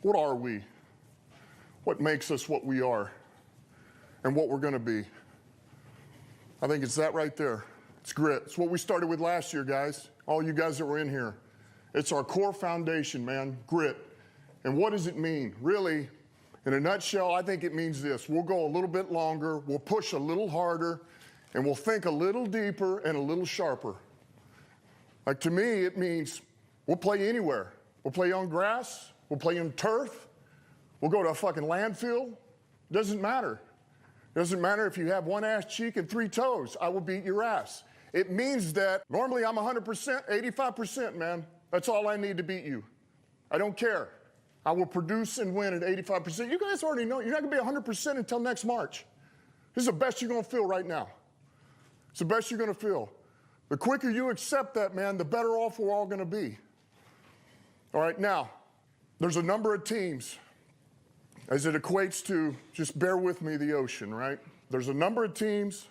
What are we? What makes us what we are and what we're going to be? I think it's that right there. It's grit. It's what we started with last year, guys. All you guys that were in here. It's our core foundation, man, grit. And what does it mean? Really, in a nutshell, I think it means this. We'll go a little bit longer, we'll push a little harder, and we'll think a little deeper and a little sharper. Like, to me, it means we'll play anywhere. We'll play on grass. We'll play on turf. We'll go to a fucking landfill. Doesn't matter. Doesn't matter if you have one ass cheek and three toes. I will beat your ass. It means that normally I'm 100%, 85%, man. That's all I need to beat you. I don't care. I will produce and win at 85%. You guys already know you're not going to be 100% until next March. This is the best you're going to feel right now. It's the best you're going to feel. The quicker you accept that, man, the better off we're all going to be. All right, now, there's a number of teams as it equates to, just bear with me, the ocean, right? There's a number of teams,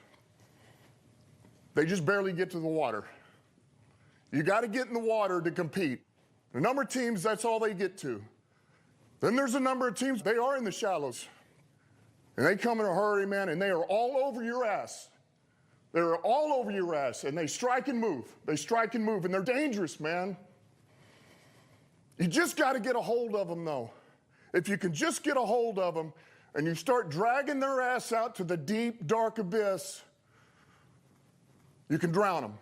they just barely get to the water. You got to get in the water to compete. The number of teams, that's all they get to. Then there's a number of teams, they are in the shallows. And they come in a hurry, man, and they are all over your ass. They're all over your ass, and they strike and move. They strike and move, and they're dangerous, man. You just got to get a hold of them, though. If you can just get a hold of them, and you start dragging their ass out to the deep, dark abyss, you can drown them.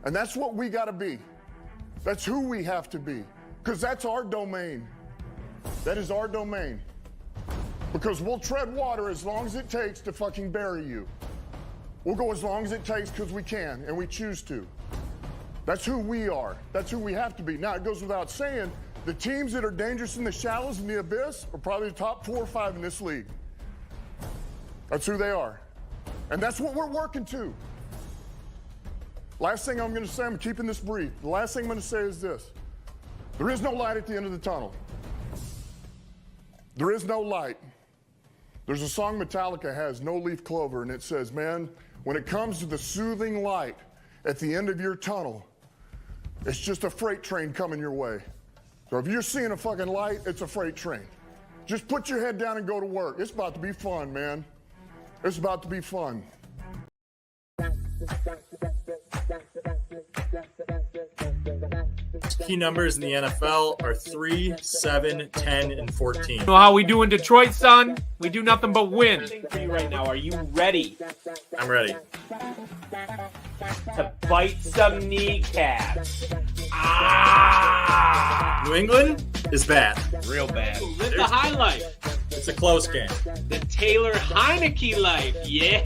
And that's what we got to be. That's who we have to be, because that's our domain. That is our domain. Because we'll tread water as long as it takes to fucking bury you. We'll go as long as it takes because we can and we choose to. That's who we are. That's who we have to be. Now, it goes without saying, the teams that are dangerous in the shallows and the abyss are probably the top 4 or 5 in this league. That's who they are. And that's what we're working to. Last thing I'm going to say, I'm keeping this brief. The last thing I'm going to say is this. There is no light at the end of the tunnel. There is no light. There's a song Metallica has, No Leaf Clover, and it says, man, when it comes to the soothing light at the end of your tunnel, it's just a freight train coming your way. So if you're seeing a fucking light, it's a freight train. Just put your head down and go to work. It's about to be fun, man. It's about to be fun. Key numbers in the NFL are 3, 7, 10, and 14. You know how we do in Detroit, son? We do nothing but win. For you right now, are you ready I'm ready. to bite some kneecaps? New England is bad. Real bad. Live the high life. It's a close game. The Taylor Heineke life. Yeah.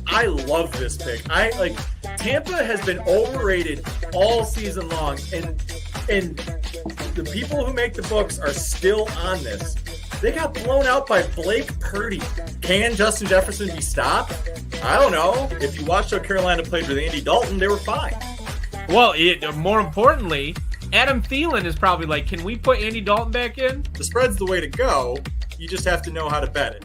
I love this pick. Tampa has been overrated all season long, and the people who make the books are still on this. They got blown out by Blake Purdy. Can Justin Jefferson be stopped? I don't know. If you watched how Carolina played with Andy Dalton, they were fine. Well, more importantly, Adam Thielen is probably like, can we put Andy Dalton back in? The spread's the way to go. You just have to know how to bet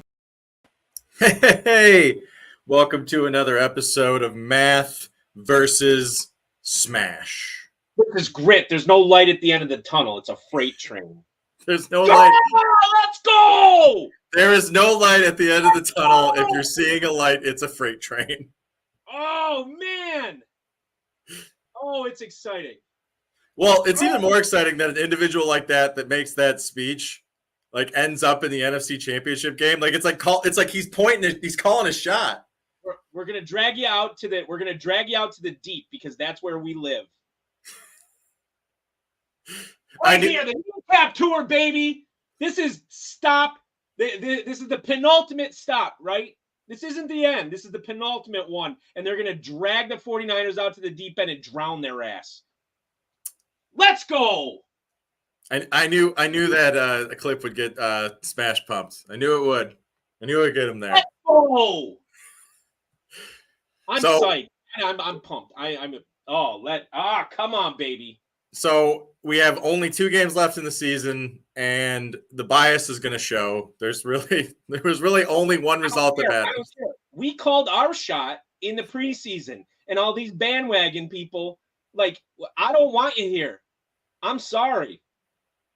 it. Hey, welcome to another episode of Math versus Smash. This is grit. There's no light at the end of the tunnel. It's a freight train. There's no light. Let's go! There is no light at the end of the tunnel. If you're seeing a light, it's a freight train. Oh, man. Oh, it's exciting. Well, it's even more exciting that an individual like that makes that speech, ends up in the NFC Championship game. It's like he's pointing, he's calling a shot. We're gonna drag you out to the deep because that's where we live. Here, the kneecap tour, baby. This is stop. This is the penultimate stop, right? This isn't the end. This is the penultimate one, and they're gonna drag the 49ers out to the deep end and drown their ass. Let's go. I knew that a clip would get Smash pumped. I knew it would. I knew it would get him there. Let's go. I'm psyched. I'm pumped. Come on, baby. So we have only 2 games left in the season, and the bias is going to show. There was really only one result that matters. We called our shot in the preseason, and all these bandwagon people, I don't want you here. I'm sorry.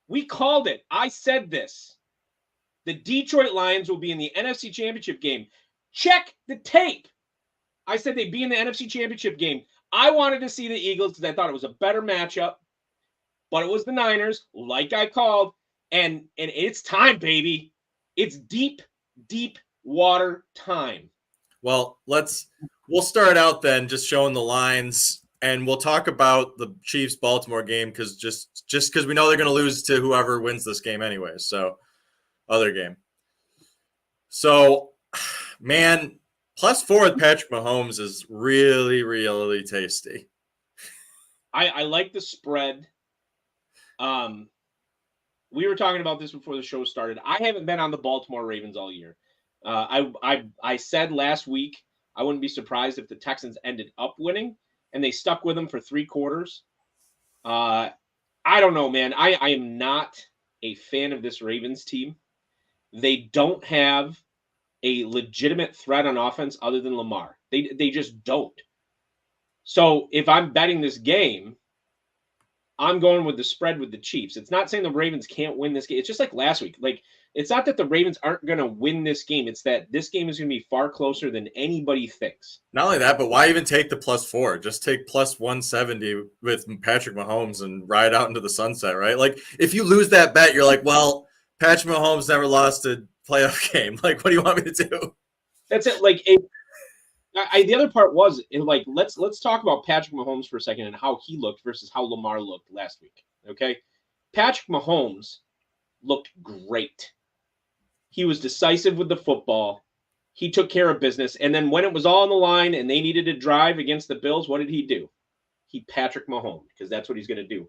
We called it. I said this. The Detroit Lions will be in the NFC Championship game. Check the tape. I said they'd be in the NFC Championship game. I wanted to see the Eagles because I thought it was a better matchup, but it was the Niners, like I called, and it's time, baby. It's deep, deep water time. Well, we'll start out then just showing the lines, and we'll talk about the Chiefs-Baltimore game because just because we know they're going to lose to whoever wins this game anyway. So, other game. So, man, +4 with Patrick Mahomes is really, really tasty. I like the spread. We were talking about this before the show started. I haven't been on the Baltimore Ravens all year. I said last week I wouldn't be surprised if the Texans ended up winning, and they stuck with them for 3 quarters. I don't know, man. I am not a fan of this Ravens team. They don't have a legitimate threat on offense other than Lamar. They just don't. So if I'm betting this game, I'm going with the spread with the Chiefs. It's not saying the Ravens can't win this game. It's just like last week. Like, it's not that the Ravens aren't going to win this game. It's that this game is going to be far closer than anybody thinks. Not only that, but why even take the +4? Just take +170 with Patrick Mahomes and ride out into the sunset, right? Like, if you lose that bet, you're like, well, Patrick Mahomes never lost a playoff game. Like, what do you want me to do? That's it. Like, the other part was, like, let's talk about Patrick Mahomes for a second and how he looked versus how Lamar looked last week. Okay, Patrick Mahomes looked great. He was decisive with the football. He took care of business. And then when it was all on the line and they needed to drive against the Bills, what did he do? He Patrick Mahomes, because that's what he's going to do.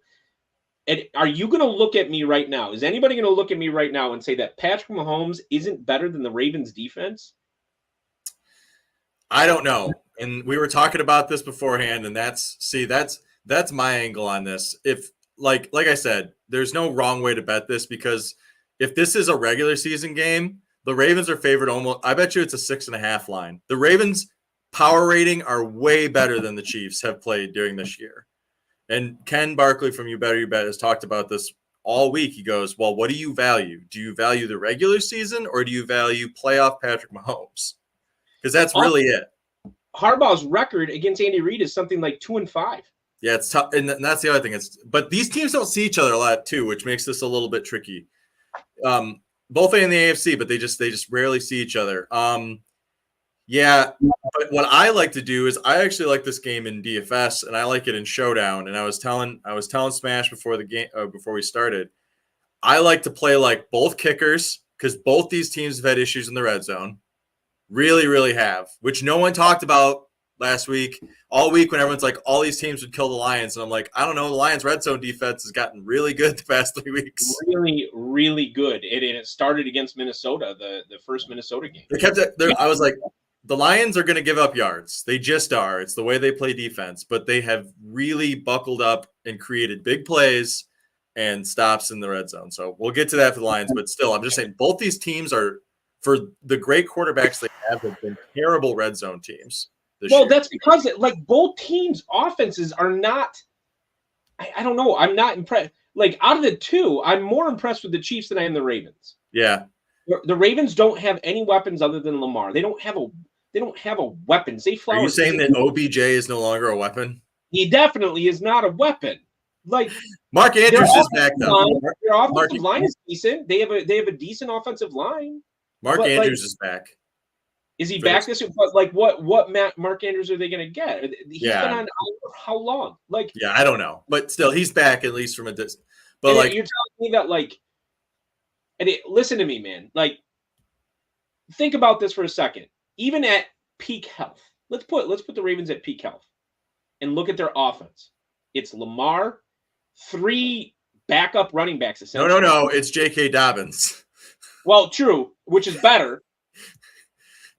And are you going to look at me right now? Is anybody going to look at me right now and say that Patrick Mahomes isn't better than the Ravens defense? I don't know. And we were talking about this beforehand, and that's my angle on this. If like I said, there's no wrong way to bet this because if this is a regular season game, the Ravens are favored almost. I bet you it's a 6.5 line. The Ravens power rating are way better than the Chiefs have played during this year. And Ken Barkley from You Better You Bet has talked about this all week. He goes, well, what do you value? Do you value the regular season or do you value playoff Patrick Mahomes? Because that's really it. Harbaugh's record against Andy Reid is something like 2-5. Yeah, it's tough, and that's the other thing. But these teams don't see each other a lot too, which makes this a little bit tricky. Both in the AFC, but they just rarely see each other. Yeah, but what I like to do is I actually like this game in DFS, and I like it in Showdown. And I was telling Smash before the game before we started. I like to play like both kickers because both these teams have had issues in the red zone. Really, really have, which no one talked about last week. All week when everyone's like, all these teams would kill the Lions. And I'm like, I don't know. The Lions' red zone defense has gotten really good the past 3 weeks. Really, really good. It started against Minnesota, the first Minnesota game. They kept it there. I was like, the Lions are going to give up yards. They just are. It's the way they play defense. But they have really buckled up and created big plays and stops in the red zone. So we'll get to that for the Lions. But still, I'm just saying both these teams are, for the great quarterbacks they have been terrible red zone teams this year. That's because both teams' offenses are not. I don't know. I'm not impressed. Like, out of the two, I'm more impressed with the Chiefs than I am the Ravens. Yeah, the Ravens don't have any weapons other than Lamar. They don't have a weapon. Zay Flowers. Are you saying that OBJ is no longer a weapon? He definitely is not a weapon. Like, Mark Andrews is back though. Their offensive line is decent. They have a decent offensive line. Mark Andrews is back. Is he back this week? But what Mark Andrews are they going to get? He's been on how long? I don't know, but still, he's back at least from a distance. But you're telling me that listen to me, man. Like, think about this for a second. Even at peak health, let's put the Ravens at peak health, and look at their offense. It's Lamar, 3 backup running backs. Essentially. No, it's J.K. Dobbins. Well, true, which is better.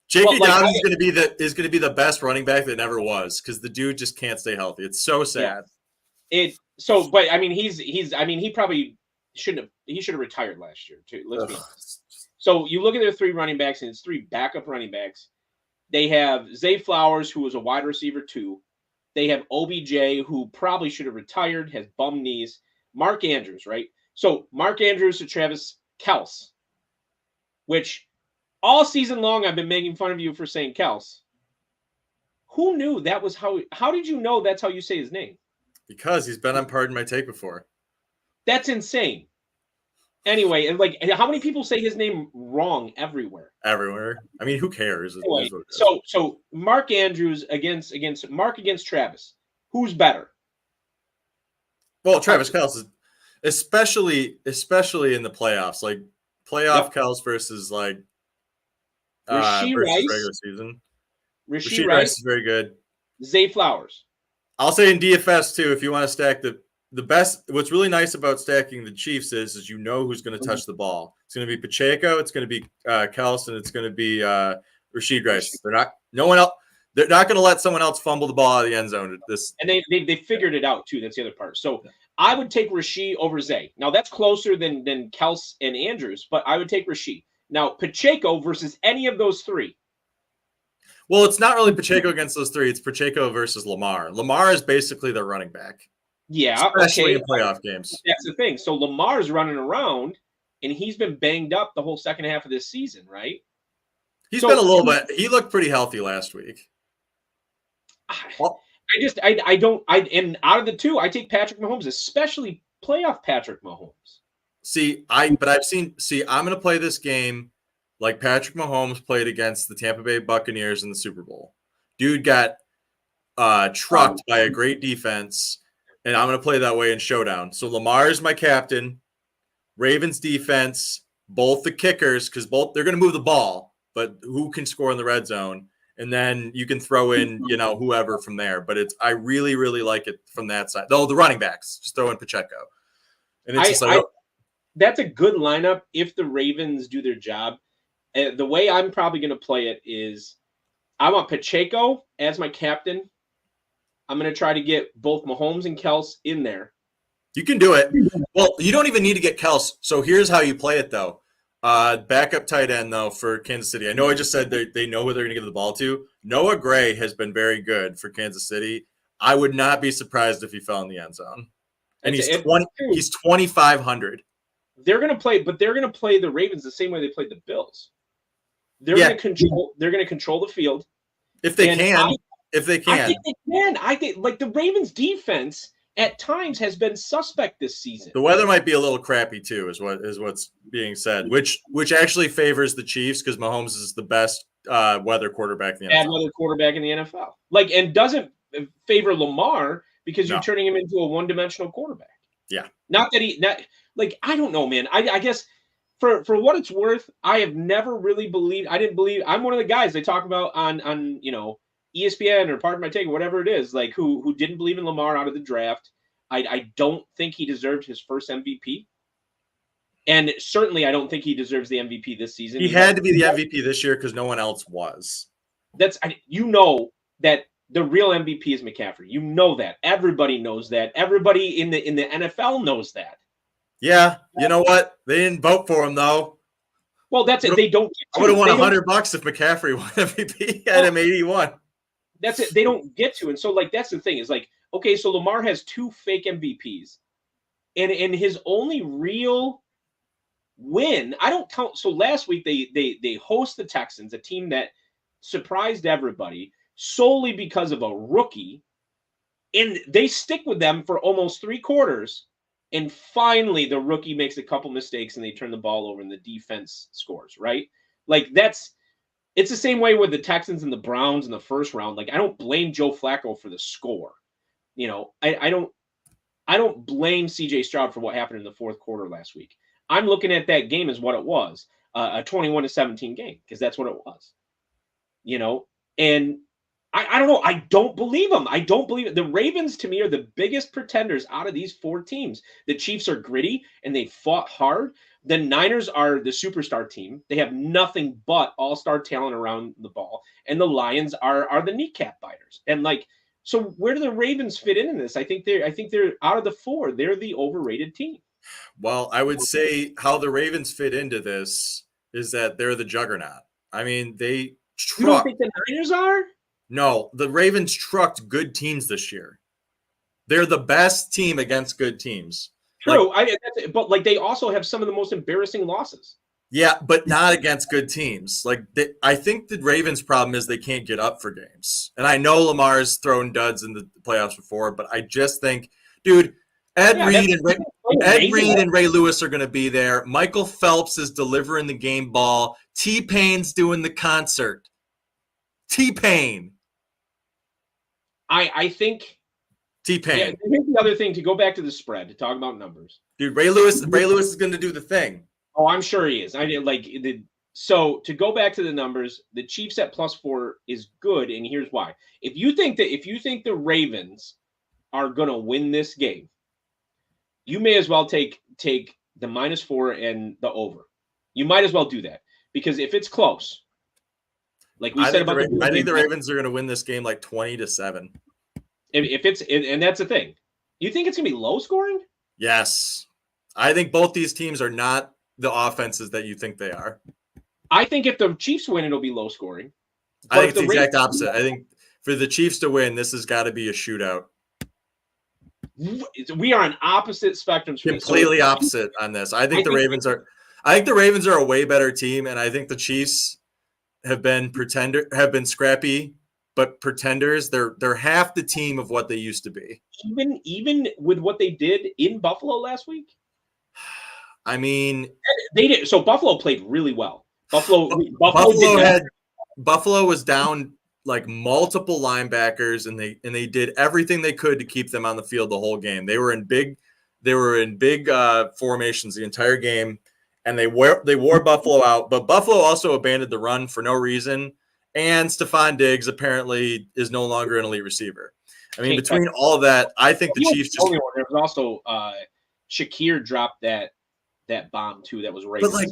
J.K. Dobbins is going to be the best running back that never was because the dude just can't stay healthy. It's so sad. Yeah. But I mean, he probably shouldn't have. He should have retired last year too. Let's be honest. So you look at their 3 running backs, and it's 3 backup running backs. They have Zay Flowers, who was a wide receiver too. They have OBJ, who probably should have retired, has bum knees. Mark Andrews, right? So Mark Andrews to Travis Kelce, which all season long I've been making fun of you for saying Kelce. Who knew that was how did you know that's how you say his name? Because he's been on Pardon My Take before. That's insane. Anyway, and like how many people say his name wrong everywhere? Everywhere. I mean, who cares? Anyway, so Mark Andrews against Travis. Who's better? Well, Travis Kelce, especially in the playoffs, like playoff Kelce versus like Rashee versus Rice, regular season. Rashee Rice is very good. Zay Flowers. I'll say in DFS too, if you want to stack the best. What's really nice about stacking the Chiefs is you know who's going to touch the ball. It's going to be Pacheco, it's going to be Kelce, and it's going to be Rashee Rice. They're not going to let someone else fumble the ball out of the end zone. And they figured it out too. That's the other part. So I would take Rashee over Zay. Now that's closer than Kelce and Andrews, but I would take Rashee. Now Pacheco versus any of those three. Well, it's not really Pacheco against those three. It's Pacheco versus Lamar. Lamar is basically their running back. Yeah, especially in playoff games. That's the thing. So Lamar's running around, and he's been banged up the whole second half of this season, right? He's been a little bit. He looked pretty healthy last week. And out of the two, I take Patrick Mahomes, especially playoff Patrick Mahomes. I'm going to play this game like Patrick Mahomes played against the Tampa Bay Buccaneers in the Super Bowl. Dude got trucked by a great defense, and I'm going to play that way in showdown. So Lamar is my captain. Ravens defense, both the kickers, because they're going to move the ball, but who can score in the red zone? And then you can throw in, whoever from there. But I really, really like it from that side. Though the running backs, just throw in Pacheco. And it's that's a good lineup if the Ravens do their job. The way I'm probably going to play it is I want Pacheco as my captain. I'm going to try to get both Mahomes and Kelce in there. You can do it. Well, you don't even need to get Kelce. So here's how you play it, though. Backup tight end, though, for Kansas City. I know I just said they know who they're going to give the ball to. Noah Gray has been very good for Kansas City. I would not be surprised if he fell in the end zone. And he's 2,500. They're going to play the Ravens the same way they played the Bills. They're going to control the field. If they can. I think they can. I think like the Ravens defense at times has been suspect this season. The weather might be a little crappy too, is what's being said, which actually favors the Chiefs because Mahomes is the best weather quarterback in the NFL. Bad weather quarterback in the NFL. Like, and doesn't favor Lamar because you're turning him into a one-dimensional quarterback. Yeah. I don't know, man. I guess for what it's worth, I have never really believed. I'm one of the guys they talk about on ESPN or Pardon My Take or whatever it is, like who didn't believe in Lamar out of the draft. I don't think he deserved his first MVP. And certainly I don't think he deserves the MVP this season. He had to be the MVP this year because no one else was. That the real MVP is McCaffrey. You know that. Everybody knows that. Everybody in the NFL knows that. Yeah. You know what? They didn't vote for him though. Well, that's it. They don't. I would have won $100 if McCaffrey won MVP. Had him 81. That's it. They don't get to. And so, like, that's the thing is like, okay, so Lamar has 2 fake MVPs. And his only real win, I don't count. So last week they host the Texans, a team that surprised everybody solely because of a rookie. And they stick with them for almost 3 quarters. And finally, the rookie makes a couple mistakes and they turn the ball over and the defense scores, right? Like it's the same way with the Texans and the Browns in the first round. Like, I don't blame Joe Flacco for the score. I don't blame CJ Stroud for what happened in the fourth quarter last week. I'm looking at that game as what it was, a 21-17 game, because that's what it was. And I don't know. I don't believe them. I don't believe it. The Ravens, to me, are the biggest pretenders out of these 4 teams. The Chiefs are gritty, and they fought hard. The Niners are the superstar team. They have nothing but all-star talent around the ball. And the Lions are the kneecap biters. And, so where do the Ravens fit in this? I think they're out of the 4. They're the overrated team. Well, I would say how the Ravens fit into this is that they're the juggernaut. I mean, they trucked. You don't think the Niners are? No, the Ravens trucked good teams this year. They're the best team against good teams. True. But like they also have some of the most embarrassing losses. Yeah, but not against good teams. Like I think the Ravens' problem is they can't get up for games. And I know Lamar's thrown duds in the playoffs before, but I just think, dude, Ed Reed and Ray Lewis are going to be there. Michael Phelps is delivering the game ball. T-Pain's doing the concert. T-Pain. I think T-Pain. Yeah, here's the other thing to go back to the spread to talk about numbers. Dude, Ray Lewis is going to do the thing. Oh, I'm sure he is. So to go back to the numbers, the Chiefs at +4 is good, and here's why. If you think the Ravens are going to win this game, you may as well take the -4 and the over. You might as well do that because if it's close, like we said about I think the Ravens are going to win this game like 20-7. And that's the thing. You think it's going to be low scoring? Yes. I think both these teams are not the offenses that you think they are. I think if the Chiefs win, it'll be low scoring. I think it's the exact opposite. I think for the Chiefs to win, this has got to be a shootout. We are on opposite spectrums. Completely opposite on this. I think the Ravens are a way better team, and I think the Chiefs have been scrappy, but pretenders. They're half the team of what they used to be. Even with what they did in Buffalo last week. I mean, they did. So Buffalo played really well. Buffalo was down like multiple linebackers, and they did everything they could to keep them on the field the whole game. They were in big formations the entire game, and they wore Buffalo out. But Buffalo also abandoned the run for no reason. And Stephon Diggs apparently is no longer an elite receiver. I mean, between all of that, I think the Chiefs just. There was also Shakir dropped that bomb too. That was right. But like,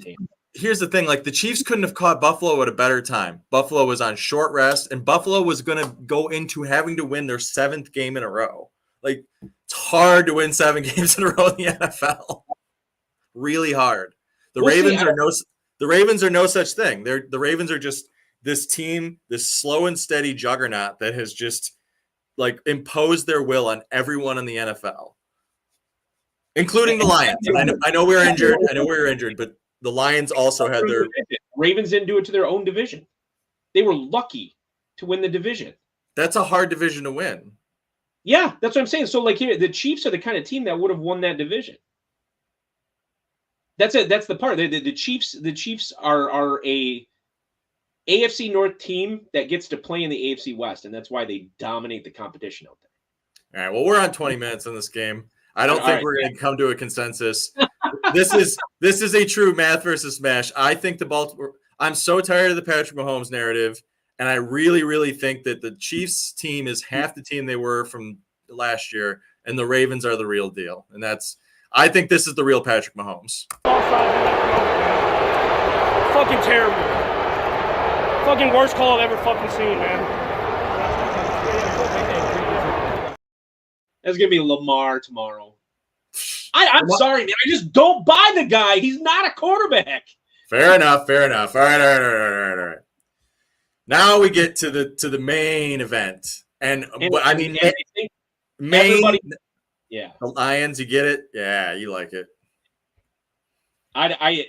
here's the thing: like the Chiefs couldn't have caught Buffalo at a better time. Buffalo was on short rest, and Buffalo was going to go into having to win their 7th game in a row. Like it's hard to win 7 games in a row in the NFL. Really hard. The Ravens are no such thing. The Ravens are just this team, this slow and steady juggernaut that has just like imposed their will on everyone in the NFL, including the Lions. I know we were injured. But the Lions also had their. Ravens didn't do it to their own division. They were lucky to win the division. That's a hard division to win. Yeah, that's what I'm saying. So like here, the Chiefs are the kind of team that would have won that division. That's it. That's the part. The Chiefs are a AFC North team that gets to play in the AFC West, and that's why they dominate the competition out there. All right. Well, we're on 20 minutes in this game. I don't think we're going to come to a consensus. This is a true math versus smash. I think I'm so tired of the Patrick Mahomes narrative, and I really, really think that the Chiefs team is half the team they were from last year, and the Ravens are the real deal. And I think this is the real Patrick Mahomes. Fucking terrible. Fucking worst call I've ever fucking seen, man. That's gonna be Lamar tomorrow. I'm sorry, man. I just don't buy the guy. He's not a quarterback. Fair enough. All right. Now we get to the main event, and I mean, main. Yeah, the Lions. You get it? Yeah, you like it. I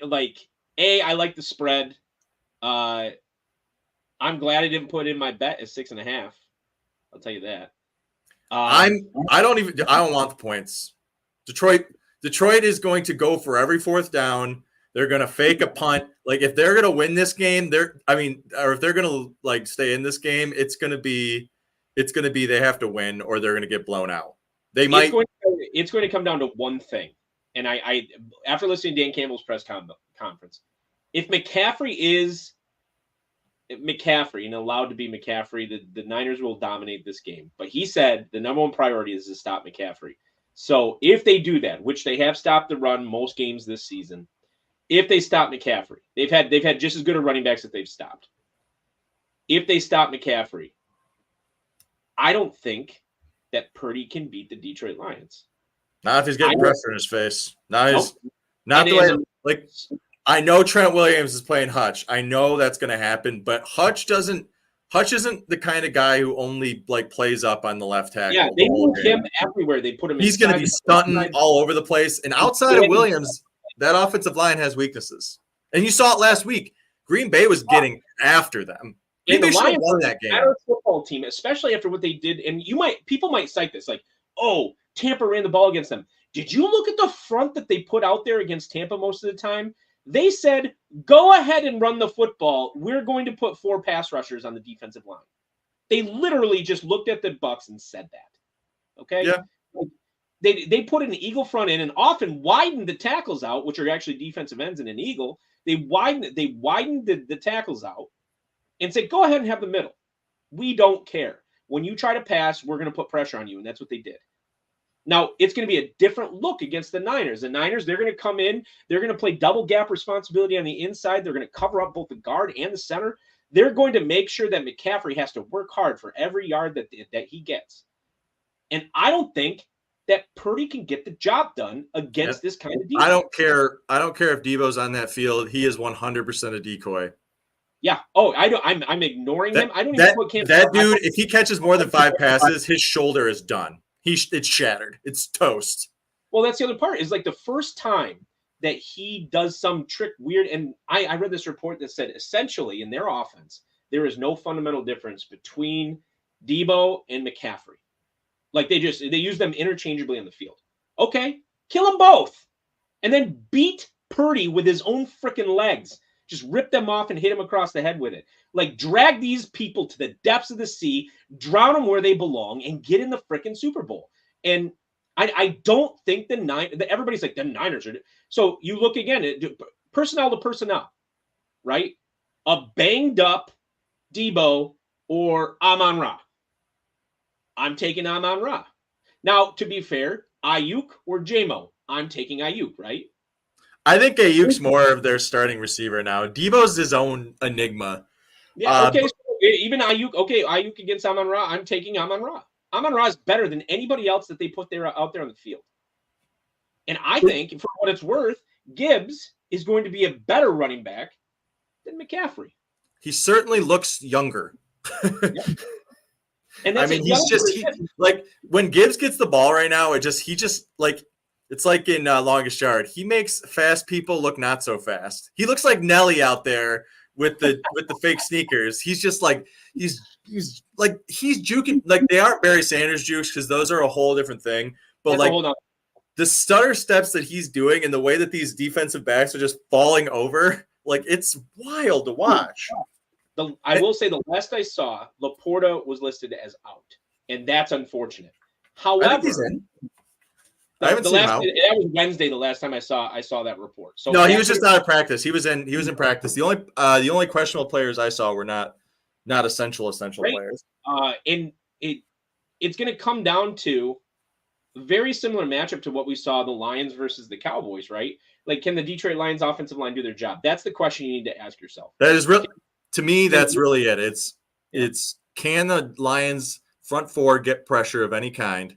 like the spread. I'm glad I didn't put in my bet at 6.5. I'll tell you that. I don't want the points. Detroit is going to go for every 4th down. They're going to fake a punt. Like if they're going to win this game, or if they're going to like stay in this game, it's going to be they have to win or they're going to get blown out. It's going to come down to one thing. And I after listening to Dan Campbell's press conference, if McCaffrey is McCaffrey and allowed to be McCaffrey, the Niners will dominate this game. But he said the number one priority is to stop McCaffrey. So if they do that, which they have stopped the run most games this season, if they stop McCaffrey, they've had just as good a running backs that they've stopped. If they stop McCaffrey, I don't think that Purdy can beat the Detroit Lions. Not if he's getting pressure in his face. Not the way I know Trent Williams is playing Hutch. I know that's going to happen, but Hutch doesn't Hutch isn't the kind of guy who only like plays up on the left tackle. Yeah, they move him everywhere. They put him. He's going to be stunting all over the place. And outside of Williams, that offensive line has weaknesses. And you saw it last week. Green Bay was getting after them. And the Lions won that game. Better football team, especially after what they did. And people might cite this like, oh, Tampa ran the ball against them. Did you look at the front that they put out there against Tampa most of the time? They said, go ahead and run the football. We're going to put 4 pass rushers on the defensive line. They literally just looked at the Bucs and said that. Okay? Yeah. They put an eagle front in and often widened the tackles out, which are actually defensive ends in an eagle. They widened the tackles out and said, go ahead and have the middle. We don't care. When you try to pass, we're going to put pressure on you. And that's what they did. Now, it's going to be a different look against the Niners. The Niners, they're going to come in. They're going to play double gap responsibility on the inside. They're going to cover up both the guard and the center. They're going to make sure that McCaffrey has to work hard for every yard that he gets. And I don't think that Purdy can get the job done against this kind of defense. I don't care if Debo's on that field. He is 100% a decoy. Yeah. Oh, I'm ignoring him. I don't even put Cam. That dude, if he catches more than 5 passes, his shoulder is done. It's shattered. It's toast. Well, that's the other part. Is like the first time that he does some trick weird. And I read this report that said essentially in their offense, there is no fundamental difference between Debo and McCaffrey. Like they use them interchangeably on the field. Okay, kill them both. And then beat Purdy with his own freaking legs. Just rip them off and hit him across the head with it. Like drag these people to the depths of the sea, drown them where they belong, and get in the freaking Super Bowl. And I don't think everybody's like, the Niners are. So you look again at personnel to personnel, right? A banged up Debo or Amon-Ra. I'm taking Amon-Ra. Now, to be fair, Ayuk or J-Mo, I'm taking Ayuk, right? I think Ayuk's more of their starting receiver now. Debo's his own enigma. Yeah, okay. So even Ayuk, Ayuk against Amon-Ra, I'm taking Amon-Ra. Amon-Ra is better than anybody else that they put out there on the field. And I think, for what it's worth, Gibbs is going to be a better running back than McCaffrey. He certainly looks younger. Yeah. And that's like when Gibbs gets the ball right now, it's like in Longest Yard. He makes fast people look not so fast. He looks like Nelly out there with the fake sneakers. He's just like he's juking. Like they aren't Barry Sanders jukes because those are a whole different thing. But the stutter steps that he's doing and the way that these defensive backs are just falling over, like it's wild to watch. I will say the last I saw, Laporta was listed as out, and that's unfortunate. However, I think he's in. I haven't seen him out. That was Wednesday. The last time I saw that report. So no, he was just out of practice. He was in practice. The only questionable players I saw were not essential players. And it's going to come down to a very similar matchup to what we saw the Lions versus the Cowboys, right? Like, can the Detroit Lions offensive line do their job? That's the question you need to ask yourself. That is really, to me, that's really it. It's can the Lions front four get pressure of any kind,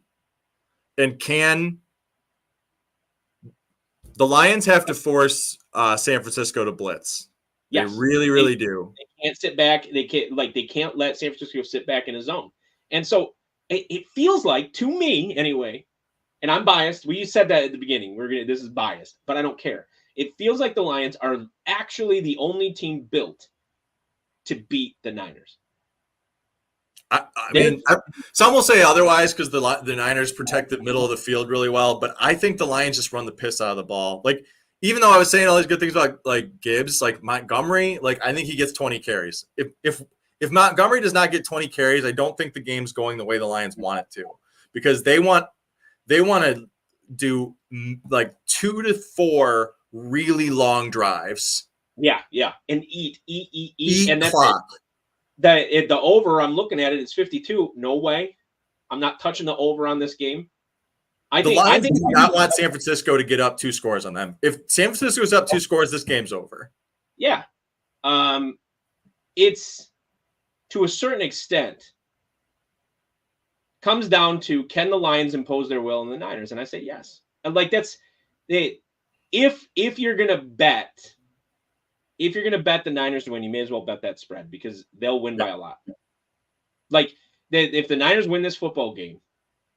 and can the Lions have to force San Francisco to blitz? Yes. They really, really do. They can't sit back. They can't let San Francisco sit back in a zone. And so it feels like, to me anyway, and I'm biased. We said that at the beginning. This is biased, but I don't care. It feels like the Lions are actually the only team built to beat the Niners. I mean, some will say otherwise because the Niners protect the middle of the field really well, but I think the Lions just run the piss out of the ball. Like, even though I was saying all these good things about like Gibbs, like Montgomery, like I think he gets 20 carries. If Montgomery does not get 20 carries, I don't think the game's going the way the Lions want it to, because they want to do like 2 to 4 really long drives. Yeah, and eat, and that's clock. The over, I'm looking at it, it's 52. No way. I'm not touching the over on this game. The Lions do not want San Francisco to get up 2 scores on them. If San Francisco is up 2 scores, this game's over. Yeah. It's, to a certain extent, comes down to, can the Lions impose their will on the Niners? And I say yes. And like if you're going to bet if you're going to bet the Niners to win, you may as well bet that spread because they'll win by a lot. Like, if the Niners win this football game,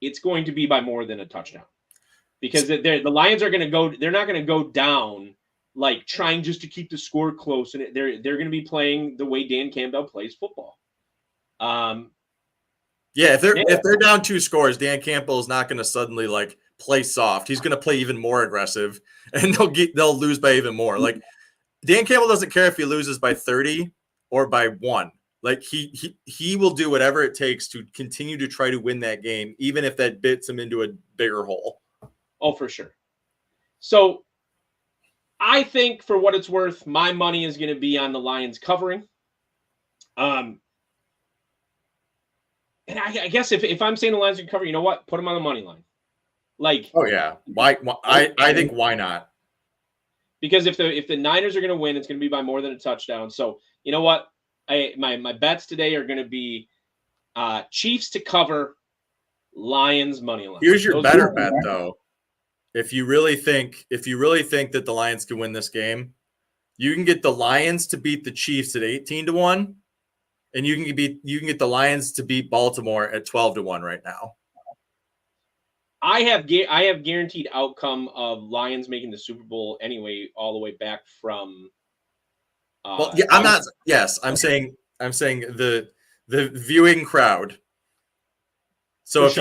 it's going to be by more than a touchdown because the Lions are going to go. They're not going to go down like trying just to keep the score close, and they're going to be playing the way Dan Campbell plays football. If they're down 2 scores, Dan Campbell is not going to suddenly like play soft. He's going to play even more aggressive, and they'll lose by even more. Like Dan Campbell doesn't care if he loses by 30 or by 1. Like he will do whatever it takes to continue to try to win that game, even if that bits him into a bigger hole. Oh, for sure. So I think for what it's worth, my money is going to be on the Lions covering. And I guess if I'm saying the Lions are cover, you know what? Put them on the money line. Like, oh yeah, why? I think why not? Because if the Niners are going to win, it's going to be by more than a touchdown. So you know what? My bets today are going to be Chiefs to cover, Lions money line. Here's your better bet though. If you really think that the Lions can win this game, you can get the Lions to beat the Chiefs at 18-1, and you can get the Lions to beat Baltimore at 12-1 right now. I have guaranteed outcome of Lions making the Super Bowl anyway, all the way back from. I'm not. Yes, I'm saying the viewing crowd. So if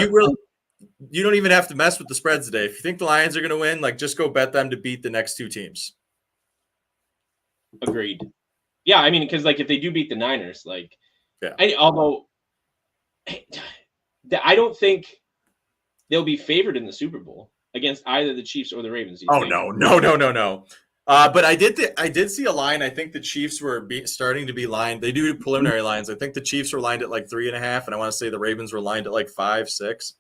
you don't even have to mess with the spreads today. If you think the Lions are going to win, like just go bet them to beat the next 2 teams. Agreed. Yeah, I mean, because like if they do beat the Niners, like, yeah. Although I don't think they'll be favored in the Super Bowl against either the Chiefs or the Ravens. Oh no. But I did see a line. I think the Chiefs were starting to be lined. They do preliminary lines. I think the Chiefs were lined at like 3.5, and I want to say the Ravens were lined at like 5, 6.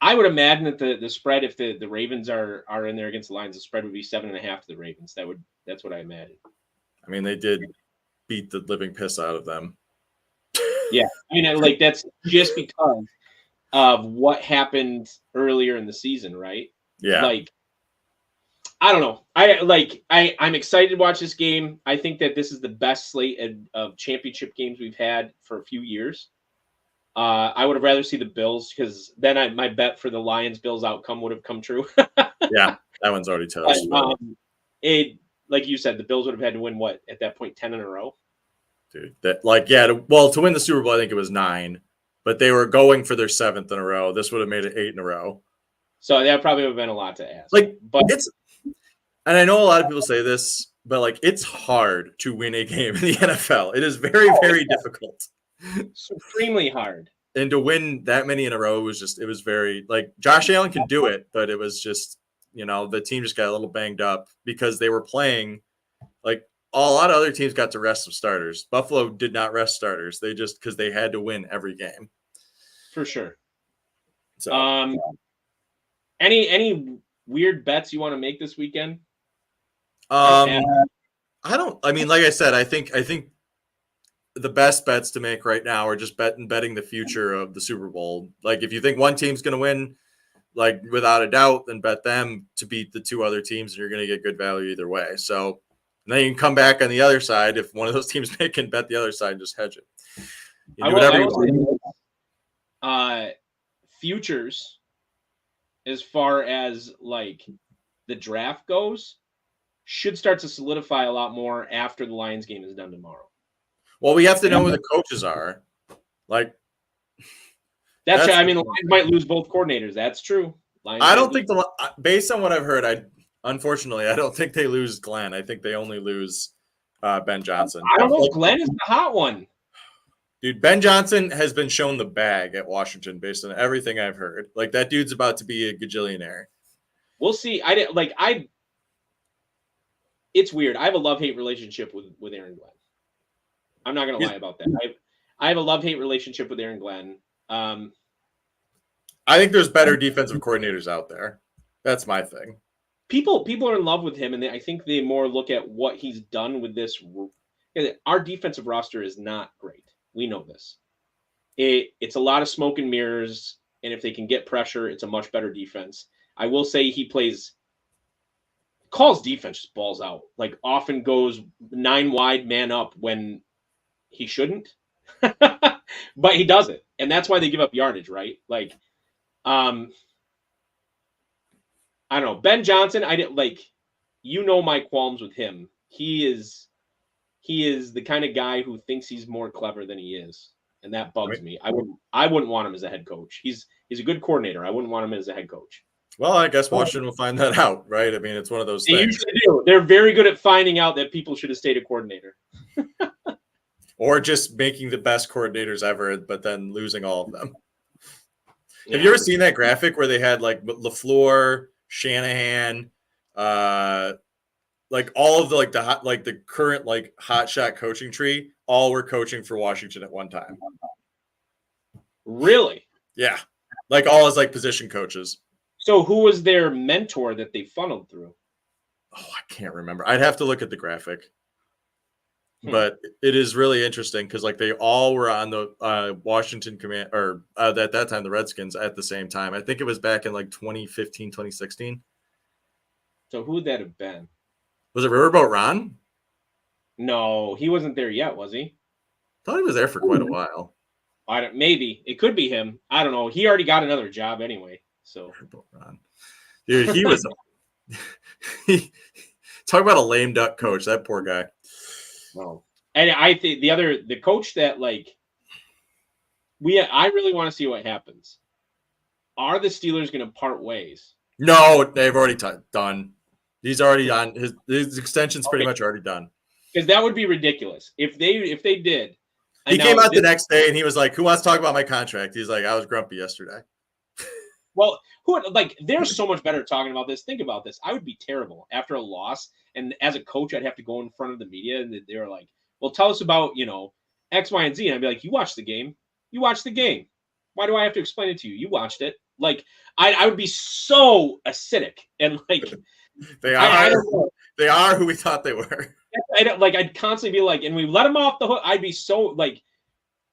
I would imagine that the spread, if the Ravens are in there against the Lions, the spread would be 7.5 to the Ravens. That's what I imagine. I mean, they did beat the living piss out of them. Yeah, I mean, like that's just because of what happened earlier in the season, right? Yeah. Like, I don't know. I'm excited to watch this game. I think that this is the best slate of championship games we've had for a few years. I would have rather see the Bills because then my bet for the Lions-Bills outcome would have come true. Yeah, that one's already toast. Like you said, the Bills would have had to win what at that point 10 in a row. Dude, to win the Super Bowl, I think it was 9, but they were going for their 7th in a row. This would have made it 8 in a row. So that probably would have been a lot to ask. And I know a lot of people say this, but like it's hard to win a game in the NFL. It is very, very difficult. Supremely hard. And to win that many in a row it was very like Josh Allen can do it, but it was just, the team just got a little banged up because they were playing like a lot of other teams got to rest some starters. Buffalo did not rest starters. They just because they had to win every game. For sure. So any weird bets you want to make this weekend? like I said, I think the best bets to make right now are just betting the future of the Super Bowl. Like if you think one team's going to win, like without a doubt, then bet them to beat the 2 other teams, and you're going to get good value either way. So then you can come back on the other side if one of those teams can bet the other side and just hedge it. Futures, as far as like the draft goes, should start to solidify a lot more after the Lions game is done tomorrow. Well, we have to know who the coaches are. Like that's the Lions might lose both coordinators. That's true. I don't think based on what I've heard, unfortunately, I don't think they lose Glenn. I think they only lose Ben Johnson. I don't know. Glenn is the hot one. Dude, Ben Johnson has been shown the bag at Washington based on everything I've heard. Like that dude's about to be a gajillionaire. We'll see. It's weird. I have a love-hate relationship with Aaron Glenn. I'm not going to lie about that. I have a love-hate relationship with Aaron Glenn. I think there's better defensive coordinators out there. That's my thing. People are in love with him, and I think they more look at what he's done with this. Our defensive roster is not great. We know this. It's a lot of smoke and mirrors, and if they can get pressure, it's a much better defense. I will say he plays Call's defense just balls out. Like often goes 9 wide, man up when he shouldn't, but he does it, and that's why they give up yardage, right? Like, I don't know. Ben Johnson, I didn't like. My qualms with him. He is the kind of guy who thinks he's more clever than he is, and that bugs me. I wouldn't want him as a head coach. He's a good coordinator. I wouldn't want him as a head coach. Well, I guess Washington will find that out, right? I mean, it's one of those They things. usually do. They're very good at finding out that people should have stayed a coordinator. Or just making the best coordinators ever, but then losing all of them. Yeah. Have you ever seen that graphic where they had like LaFleur, Shanahan, like all of the current like hot shot coaching tree, all were coaching for Washington at one time? Really? Yeah, like all as like position coaches. So who was their mentor that they funneled through? Oh, I can't remember. I'd have to look at the graphic. But it is really interesting because like they all were on the Washington command, or at that time the Redskins at the same time. I think it was back in like 2015, 2016. So who would that have been? Was it Riverboat Ron? No, he wasn't there yet, was he? Thought he was there for quite a while. Maybe it could be him. I don't know. He already got another job anyway. So Riverboat Ron, dude, he was. Talk about a lame duck coach. That poor guy. Well, and I think the coach that like I really want to see what happens. Are the Steelers going to part ways? No, they've already done. He's already on his extension's pretty much already done. Because that would be ridiculous if they did. He came out the next day and he was like, "Who wants to talk about my contract?" He's like, "I was grumpy yesterday." Well, they're so much better talking about this. Think about this. I would be terrible after a loss, and as a coach, I'd have to go in front of the media, and they were like, "Well, tell us about X, Y, and Z." And I'd be like, "You watched the game. You watched the game. Why do I have to explain it to you? You watched it." Like I would be so acidic and like they are they are who we thought they were. I'd constantly be like, and we let him off the hook. I'd be so like,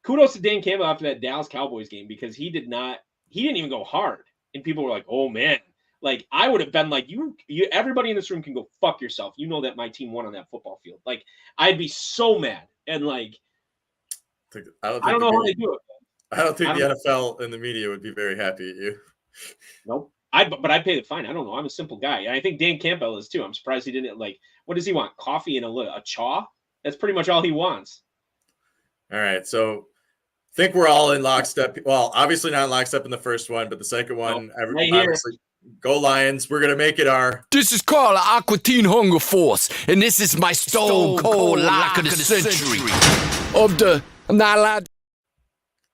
kudos to Dan Campbell after that Dallas Cowboys game because he didn't even go hard. And people were like, "Oh man!" Like I would have been like, "You, everybody in this room can go fuck yourself. You know that my team won on that football field." Like I'd be so mad and like, I don't know how they do it. I don't think the NFL and the media would be very happy at you. Nope. But I'd pay the fine. I don't know. I'm a simple guy. And I think Dan Campbell is too. I'm surprised he didn't like. What does he want? Coffee and a chaw? That's pretty much all he wants. All right, so. Think we're all in lockstep. Well, obviously not in lockstep in the first one, but the second one, obviously, go Lions. We're gonna make it our. This is Carl Aqua Teen Hunger Force, and this is my stone cold lock of the century. I'm not allowed.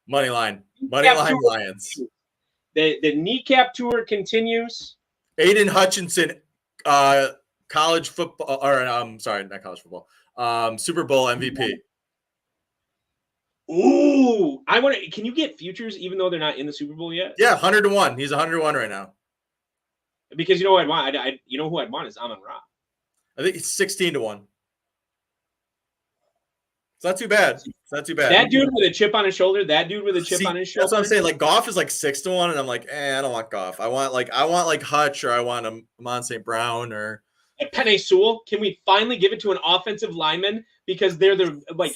Money line Lions. The kneecap tour continues. Aiden Hutchinson, college football, or sorry, not college football. Super Bowl MVP. Ooh, can you get futures even though they're not in the Super Bowl yet? Yeah, 100-1. He's 100-1 right now. Because you know what I'd want? You know who I'd want is Amon-Ra. I think it's 16-1. It's not too bad. That dude with a chip on his shoulder. On his shoulder. That's what I'm saying. Like Goff is like 6-1, and I'm like, I don't want Goff. I want Hutch, or I want Amon St. Brown, or Penei Sewell. Can we finally give it to an offensive lineman because they're the like.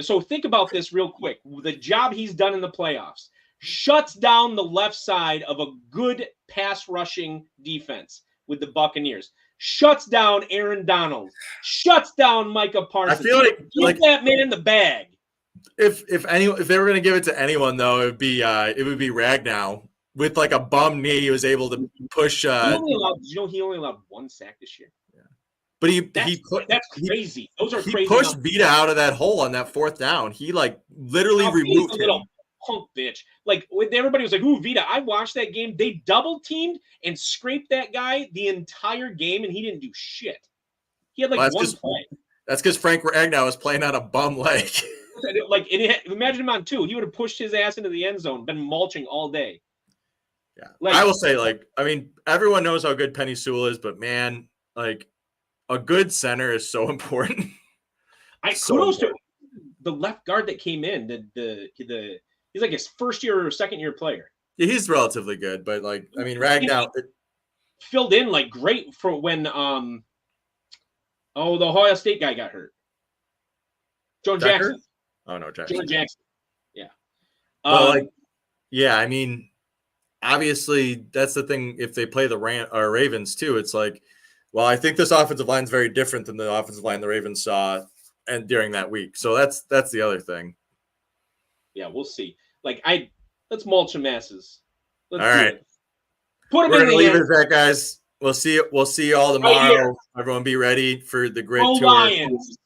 So think about this real quick. The job he's done in the playoffs shuts down the left side of a good pass rushing defense with the Buccaneers. Shuts down Aaron Donald. Shuts down Micah Parsons. I feel like that man in the bag. If they were going to give it to anyone though, it would be Ragnow with like a bum knee. He was able to push. He only allowed one sack this year. But that's crazy. Those are crazy. He pushed Vita out of that hole on that fourth down. He like literally removed him. Little punk bitch. Like everybody was like, "Ooh, Vita." I watched that game. They double teamed and scraped that guy the entire game, and he didn't do shit. He had like one play. That's because Frank Ragnow was playing on a bum leg. Imagine him on two. He would have pushed his ass into the end zone, been mulching all day. Yeah, I will say, everyone knows how good Penei Sewell is, but man, a good center is so important. Kudos to the left guard that came in. He's like his first year or second year player. Yeah, he's relatively good, but Ragnow. filled in like great for when the Ohio State guy got hurt. Joe Jackson. Oh no, Jackson. Joe Jackson. Yeah. Well, yeah, I mean, obviously that's the thing. If they play the Ravens too, it's like, well, I think this offensive line is very different than the offensive line the Ravens saw and during that week. So that's the other thing. Yeah, we'll see. Let's mulch the masses. Let's All right. Put them We're in gonna the leave end. it at that, guys. We'll see you all tomorrow. Right here. Everyone be ready for the grid Go tour. Lions.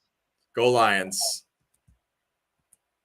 Go Lions.